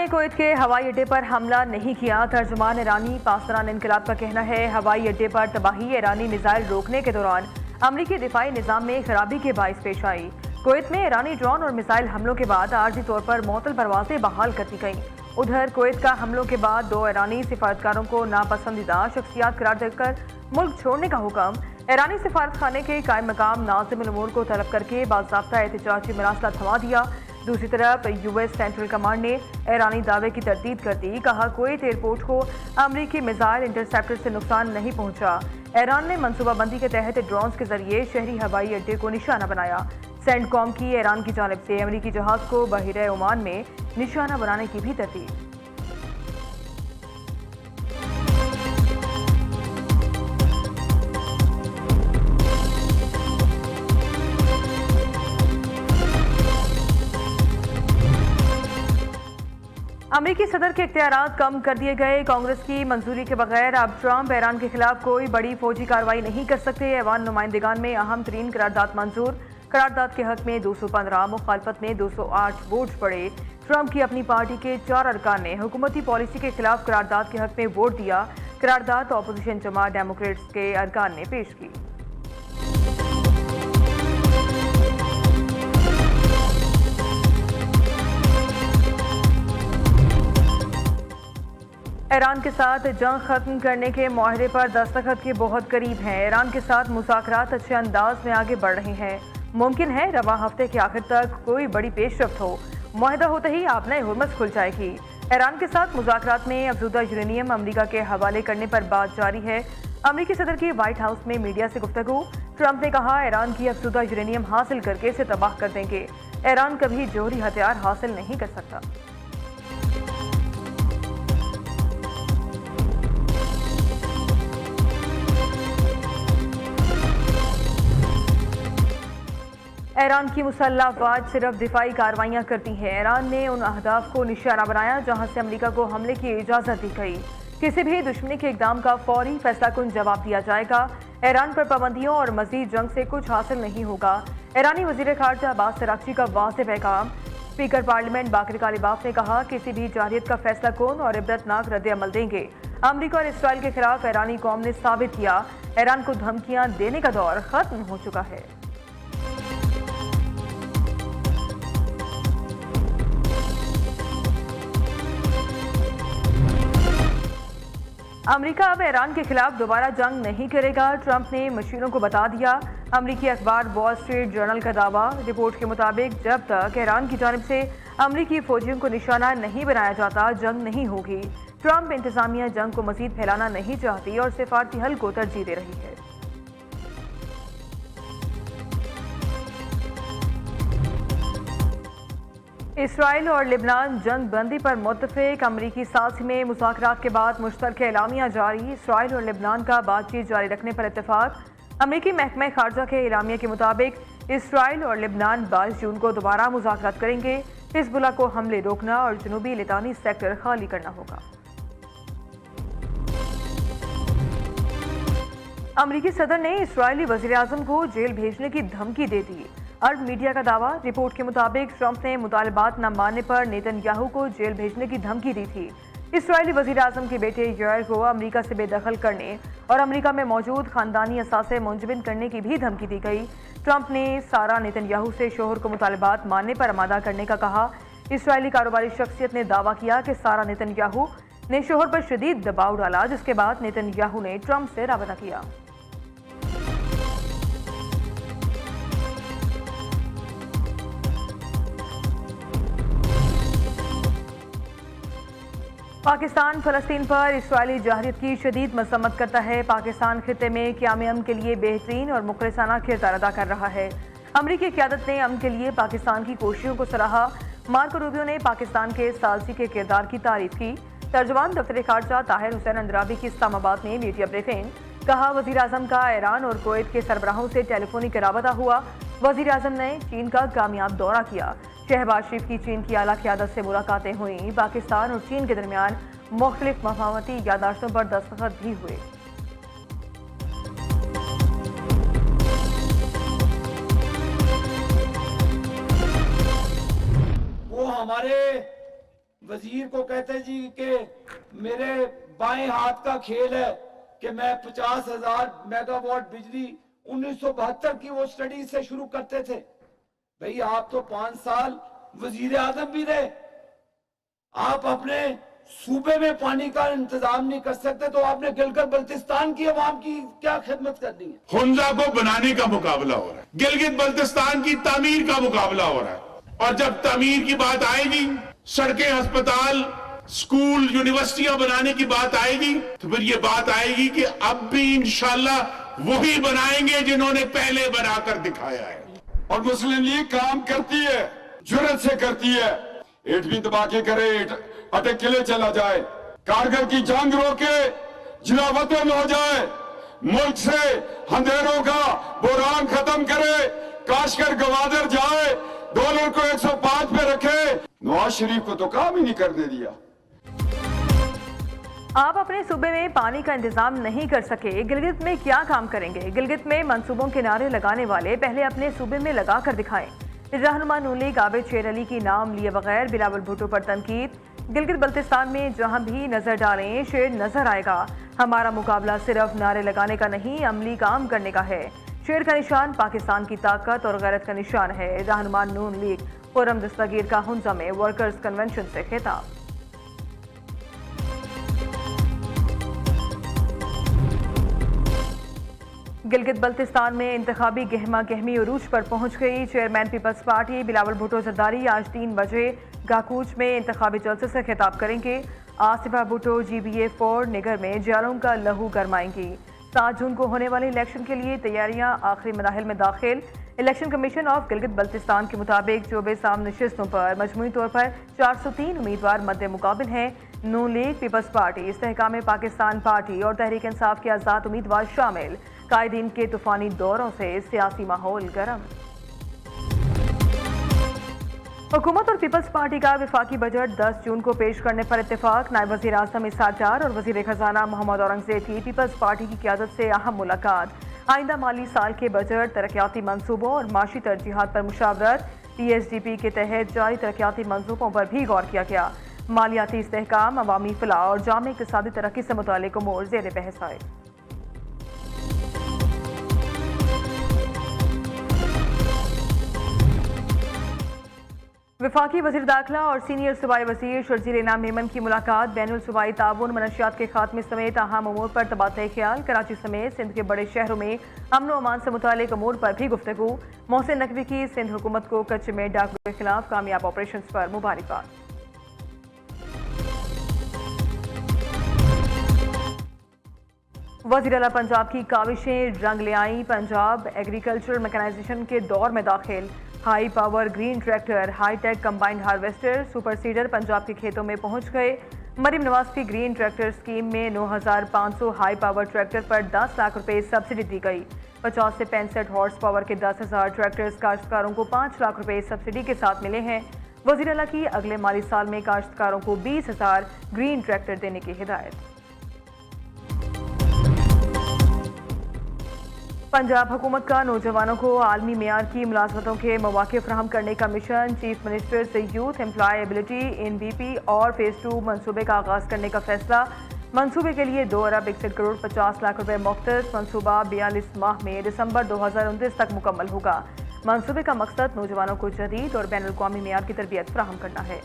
ने कुवैत के हवाई अड्डे पर हमला नहीं किया। तर्जुमान ईरानी पासदारान इनकलाब का कहना है हवाई अड्डे पर तबाही ईरानी मिसाइल रोकने के दौरान अमरीकी दिफाई निजाम में खराबी के बाइस पेश आई। कुवैत में ईरानी ड्रोन और मिसाइल हमलों के बाद आर्जी तौर पर मुअत्तल परवाजें बहाल कर दी गईं। उधर कुवैत का हमलों के बाद 2 ईरानी सिफारतकारों को नापसंदीदा शख्सियात करार देकर मुल्क छोड़ने का हुक्म। ईरानी सिफारत खाने के कायम मकाम नाज़िमुल उमूर को तलब करके बाज़ाब्ता एहतजाजी मरासला थमा दिया। दूसरी तरफ यूएस सेंट्रल कमांड ने ईरानी दावे की तरदीद कर दी। कहा कुवैत एयरपोर्ट को अमरीकी मिसाइल इंटरसेप्टर से नुकसान नहीं पहुंचा। ईरान ने मनसूबाबंदी के तहत ड्रोन्स के जरिए शहरी हवाई अड्डे को निशाना बनाया। सेंटकॉम की ईरान की जानिब से अमरीकी जहाज को बहिरे ओमान में निशाना बनाने की भी तरतीब। अमरीकी सदर के इख्तियारात कम कर दिए गए। कांग्रेस की मंजूरी के बगैर अब ट्रंप ईरान के खिलाफ कोई बड़ी फौजी कार्रवाई नहीं कर सकते। ऐवान नुमाइंदगान में अहम तरीन करारदाद मंजूर। करारदाद के हक में 215, मुखालफत में 208 वोट पड़े। ट्रंप की अपनी पार्टी के 4 अरकान ने हुकूमती पॉलिसी के खिलाफ करारदाद के हक में वोट दिया। करारदाद अपोजिशन जमात डेमोक्रेट्स के अरकान ने पेश की। ईरान के साथ जंग खत्म करने के मुआहदे पर दस्तखत के बहुत करीब हैं। ईरान के साथ मुज़ाकरात अच्छे अंदाज में आगे बढ़ रहे हैं। मुमकिन है रवा हफ्ते के आखिर तक कोई बड़ी पेशरफ्त हो। मुआहदा होते ही आपने हुर्मत खुल जाएगी। ईरान के साथ मुज़ाकरात में अफजुदा यूरेनियम अमरीका के हवाले करने पर बात जारी है। अमरीकी सदर की व्हाइट हाउस में मीडिया से गुफ्तगू। ट्रंप ने कहा ईरान की अफजुदा यूरेनियम हासिल करके इसे तबाह कर देंगे। ईरान कभी जोहरी हथियार हासिल नहीं कर सकता। ईरान की मुसल्लह अफवाज सिर्फ दिफाई कार्रवाइयाँ करती हैं। ईरान ने उन अहदाफ को निशाना बनाया जहाँ से अमरीका को हमले की इजाज़त दी गई। किसी भी दुश्मनी के इक़दाम का फौरी फैसलाकुन जवाब दिया जाएगा। ईरान पर पाबंदियों और मज़ीद जंग से कुछ हासिल नहीं होगा। ईरानी वज़ीर ख़ारजा अब्बास अराग़ची का वाज़ेह पैगाम। स्पीकर पार्लियामेंट बाकर कालिबाफ ने कहा किसी भी जारहियत का फैसलाकुन और इबरतनाक रद्द-ए-अमल देंगे। अमरीका और इसराइल के खिलाफ ईरानी कौम ने साबित किया ईरान को धमकियाँ देने का दौर ख़त्म हो चुका है। अमरीका अब ईरान के खिलाफ दोबारा जंग नहीं करेगा। ट्रंप ने मशीरों को बता दिया। अमरीकी अखबार वॉल स्ट्रीट जर्नल का दावा। रिपोर्ट के मुताबिक जब तक ईरान की जानिब से अमरीकी फौजियों को निशाना नहीं बनाया जाता जंग नहीं होगी। ट्रंप इंतजामिया जंग को मजीद फैलाना नहीं चाहती और सिफारती हल को तरजीह दे रही है। इसराइल और लिबनान जंग बंदी पर मुत्तफिक। अमरीकी साथी में मुज़ाकरात के बाद मुश्तरका एलामिया जारी। इसराइल और लिबनान का बातचीत जारी रखने पर इत्तेफाक। अमरीकी महकमा खारजा के एलामिया के मुताबिक इसराइल और लिबनान 22 जून को दोबारा मुज़ाकरात करेंगे। हिज़्बुल्लाह को हमले रोकना और जनूबी लितानी सेक्टर खाली करना होगा। अमरीकी सदर ने इसराइली वज़ीर-ए-आज़म को जेल भेजने की धमकी दे दी। अरब मीडिया का दावा। रिपोर्ट के मुताबिक ट्रंप ने मुतालबात न मानने पर नेतन्याहू को जेल भेजने की धमकी दी थी। इसराइली वज़ीर-ए-आज़म के बेटे यायर को अमरीका से बेदखल करने और अमरीका में मौजूद खानदानी असासे मुंजमद करने की भी धमकी दी गई। ट्रंप ने सारा नेतन्याहू से शोहर को मुतालबात मानने पर आमादा करने का कहा। इसराइली कारोबारी शख्सियत ने दावा किया कि सारा नेतन्याहू ने शोहर पर शदीद दबाव डाला, जिसके बाद नेतन्याहू ने ट्रंप से राबता किया। पाकिस्तान फ़लस्तीन पर इसराइली जारहियत की शदीद मज़म्मत करता है। पाकिस्तान खित्ते में क़याम अमन के लिए बेहतरीन और मुखलिसाना किरदार अदा कर रहा है। अमरीकी क़यादत ने अमन के लिए पाकिस्तान की कोशिशों को सराहा। मार्को रूबियो ने पाकिस्तान के सालसी के किरदार की तारीफ की। तर्जुमान दफ्तर खारजा ताहिर हुसैन अंद्राबी की इस्लामाबाद में मीडिया ब्रीफिंग। कहा वज़ीर-ए-आज़म का ईरान और कुवैत के सरबराहों से टेलीफोनिक राबता हुआ। वज़ीर-ए-आज़म ने चीन का कामयाब दौरा किया। शहबाज शरीफ की चीन की आला क़यादत से मुलाकातें हुई। पाकिस्तान और चीन के दरमियान मुख्तलिफ मफाहमती यादाश्तों पर दस्तखत भी हुए। वो हमारे वजीर को कहते जी कि मेरे बाएं हाथ का खेल है कि मैं 50,000 मेगावाट बिजली 1972 की वो स्टडी से शुरू करते थे। भाई आप तो 5 साल वजीर आजम भी रहे, आप अपने सूबे में पानी का इंतजाम नहीं कर सकते तो आपने गिलगित बल्तिस्तान की आवाम की क्या खिदमत करनी है? हुंजा को बनाने का मुकाबला हो रहा है, गिलगित बल्तिस्तान की तामीर का मुकाबला हो रहा है। और जब तामीर की बात आएगी, सड़कें, अस्पताल, स्कूल, यूनिवर्सिटियां बनाने की बात आएगी, तो फिर ये बात आएगी कि अब भी इंशाल्लाह वही बनाएंगे जिन्होंने पहले बनाकर दिखाया है। और मुस्लिम लीग काम करती है, जुर्रत से करती है, ईंट भी दबा के करे, अटक किले चला जाए, कारगिल की जंग रोके, जिला वतन हो जाए, मुल्क से अंधेरों का बुरान खत्म करे, काशकर गवादर जाए, डॉलर को 105 पे रखे। नवाज शरीफ को तो काम ही नहीं करने दिया। आप अपने सूबे में पानी का इंतजाम नहीं कर सके, गिलगित में क्या काम करेंगे? गिलगित में मंसूबों के नारे लगाने वाले पहले अपने सूबे में लगा कर दिखाएं। रहनुमा नून लीग आबिद शेर अली की नाम लिए बगैर बिलावल भुट्टो पर तनकीद। गिलगित बल्तिस्तान में जहां भी नजर डालें शेर नजर आएगा। हमारा मुकाबला सिर्फ नारे लगाने का नहीं, अमली काम करने का है। शेर का निशान पाकिस्तान की ताकत और गैरत का निशान है। रहनुमा नून लीग खुर्रम दस्तगीर का हुंजा में वर्कर्स कन्वेंशन से खिताब। गिलगित बल्तिस्तान में इंतखाबी गहमा गहमी उरूज पर पहुंच गई। Chairman Peoples Party Bilawal Bhutto Zardari आज 3 बजे गाकूच में इंतखाबी जलसे से खिताब करेंगे। आसिफा भुट्टो GBA 4 निगर में जालों का लहू गरमाएंगी। 7 जून को होने वाले इलेक्शन के लिए तैयारियां आखिरी मराहिल में दाखिल। Election commission of Gilgit Baltistan के मुताबिक 24 आम नशिस्तों पर मजमूई तौर पर 403 उम्मीदवार मद्दे मुकाबिल हैं। Noon league, people's party, Istehkam Pakistan party और तहरीक इंसाफ के आज़ाद उम्मीदवार शामिल। कायदीन के तूफानी दौरों से सियासी माहौल गर्म। हुकूमत और पीपल्स पार्टी का विफाकी बजट 10 जून को पेश करने पर इत्तेफाक। नायब वज़ीर आज़म इसाक डार और वज़ीर खजाना मोहम्मद औरंगज़ेब की पीपल्स पार्टी की क़यादत से अहम मुलाकात। आइंदा माली साल के बजट, तरक्याती मंसूबों और माशी तरजीहात पर मुशावरत। PSDP के तहत जारी तरक्याती मंसूबों पर भी गौर किया गया। मालियाती इस्तेहकाम, अवामी फलाह और जामे इक़्तिसादी तरक्की से मुताल्लिक़ उमूर ज़ेर बहस आए। वफाकी वज़ीर दाखिला और सीनियर सूबाई वज़ीर शर्जील इनाम मेमन की मुलाकात। बैनुल सूबाई ताउन, मनशियात के खात्मे समेत अहम उमूर पर तबादला ख्याल। कराची समेत सिंध के बड़े शहरों में अमन व अमान से मुताल्लिक़ उमूर पर भी गुफ्तगू। मोहसिन नकवी की सिंध हुकूमत को कच्चे में डाकुओं के खिलाफ कामयाब ऑपरेशन पर मुबारकबाद। वज़ीर आला पंजाब की काविशें रंग ले आई। पंजाब एग्रीकल्चरल मैकेनाइजेशन के दौर में दाखिल। High power green tractor, hitech combined harvester, super seeder Punjab के खेतों में पहुंच गए। मरीम नवाज की ग्रीन ट्रैक्टर स्कीम में 9,500 हाई पावर ट्रैक्टर पर 10 लाख रुपए सब्सिडी दी गई। 50 से 65 हॉर्स पावर के 10,000 ट्रैक्टर्स काश्तकारों को 5 लाख रुपए सब्सिडी के साथ मिले हैं। वज़ीर आला की अगले माली साल में काश्तकारों को 20,000 ग्रीन ट्रैक्टर देने की हिदायत। पंजाब हुकूमत का नौजवानों को आलमी मेयार की मुलाजमतों के मौके फराहम करने का मिशन। चीफ मिनिस्टर से यूथ एम्प्लॉयबिलिटी इन BP और फेज़ 2 मनसूबे का आगाज़ करने का फैसला। मनसूबे के लिए 2 अरब 61 करोड़ 50 लाख रुपए मुख्तस। मनसूबा 42 माह में दिसंबर 2029 तक मुकम्मल होगा। मनसूबे का मकसद नौजवानों को जदीद और बैनुल अक़वामी मेयार की तरबियत फराहम करना है।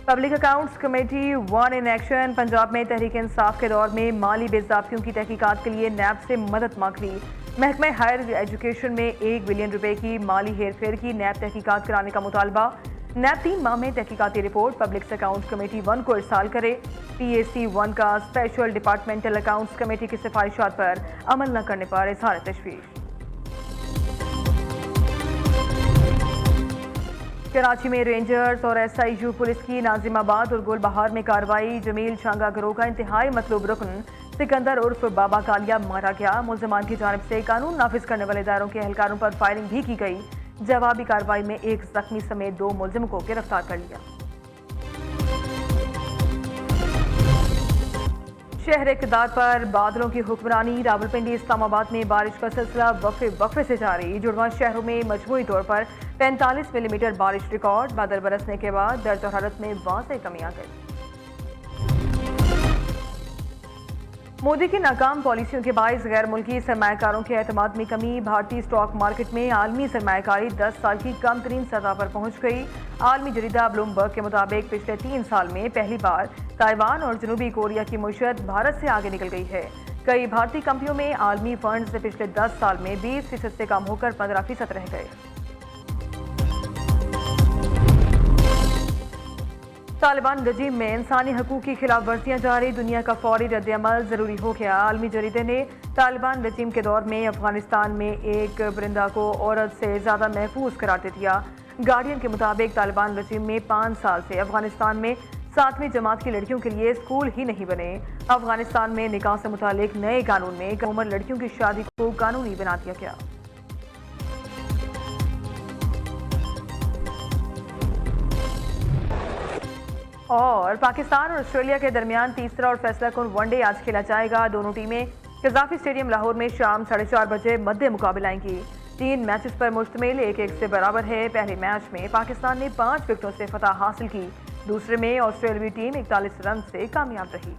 Public accounts committee 1 in action. Punjab में तहरीक इंसाफ के दौर में माली बेज़ाब्तियों की तहकीकात के लिए नैब से मदद मांग ली। महकमा हायर एजुकेशन में 1 बिलियन रुपए की माली हेर फेर की नैब तहकीकात कराने का मुतालबा। नैब 3 माह में तहकीकाती रिपोर्ट पब्लिक अकाउंट्स कमेटी 1 को इरसाल करे। PAC 1 का स्पेशल डिपार्टमेंटल अकाउंट्स कमेटी की सिफारिशात पर अमल न करने पर इज़हार तशवीश। कराची में रेंजर्स और SIU पुलिस की नाजिमाबाद और गुलबहार में कार्रवाई। जमील शांगा गिरोह का इंतहाई मतलूब रुकन सिकंदर उर्फ बाबा कालिया मारा गया। मुल्ज़िमान की जानिब से कानून नाफिज करने वाले इदारों के एहलकारों पर फायरिंग भी की गई। जवाबी कार्रवाई में 1 जख्मी समेत 2 मुल्ज़िमों को गिरफ्तार कर लिया। शहर इक़्तिदार पर बादलों की हुक्मरानी। रावलपिंडी इस्लामाबाद में बारिश का सिलसिला वक्फे से जारी। जुड़वा शहरों में मजमूई तौर पर 45 मिलीमीटर बारिश रिकॉर्ड। बादल बरसने के बाद दर्ज हरारत में वाज़ेह कमी आ गई। मोदी की नाकाम पॉलिसियों के बाइस गैर मुल्की सरमायाकारों के एतमाद में कमी। भारतीय स्टॉक मार्केट में आलमी सरमायाकारी 10 साल की कम तरीन सतह पर पहुंच गई। आलमी जरीदा ब्लूमबर्ग के मुताबिक पिछले 3 साल में पहली बार ताइवान और जनूबी कोरिया की मुईशत भारत से आगे निकल गई है। कई भारतीय कंपनियों में आलमी फंड से पिछले 10 साल में 20% से कम होकर 15% रह गए। तालिबान रजीम में इंसानी हकूक की खिलाफ वर्जियां जारी। दुनिया का फौरी रद्द-ए-अमल जरूरी हो गया। आलमी जरीदे ने तालिबान रजीम के दौर में अफगानिस्तान में एक परिंदा को औरत से ज्यादा महफूज करार दे दिया। गार्डियन के मुताबिक तालिबान रजीम में 5 साल से अफगानिस्तान में 7वीं जमात की लड़कियों के लिए स्कूल ही नहीं बने। अफगानिस्तान में निकाह से मुतालिक नए कानून में कम उम्र लड़कियों की शादी को कानूनी बना दिया गया। और पाकिस्तान और ऑस्ट्रेलिया के दरमियान तीसरा और फैसलाकुन वनडे आज खेला जाएगा। दोनों टीमें कज़ाफी स्टेडियम लाहौर में शाम 4:30 बजे मध्य मुकाबला आएंगी। 3 मैचेस पर मुश्तमिल 1-1 से बराबर है। पहले मैच में पाकिस्तान ने 5 विकेटों से फतह हासिल की। दूसरे में ऑस्ट्रेलियावी टीम 41 रन से कामयाब रही।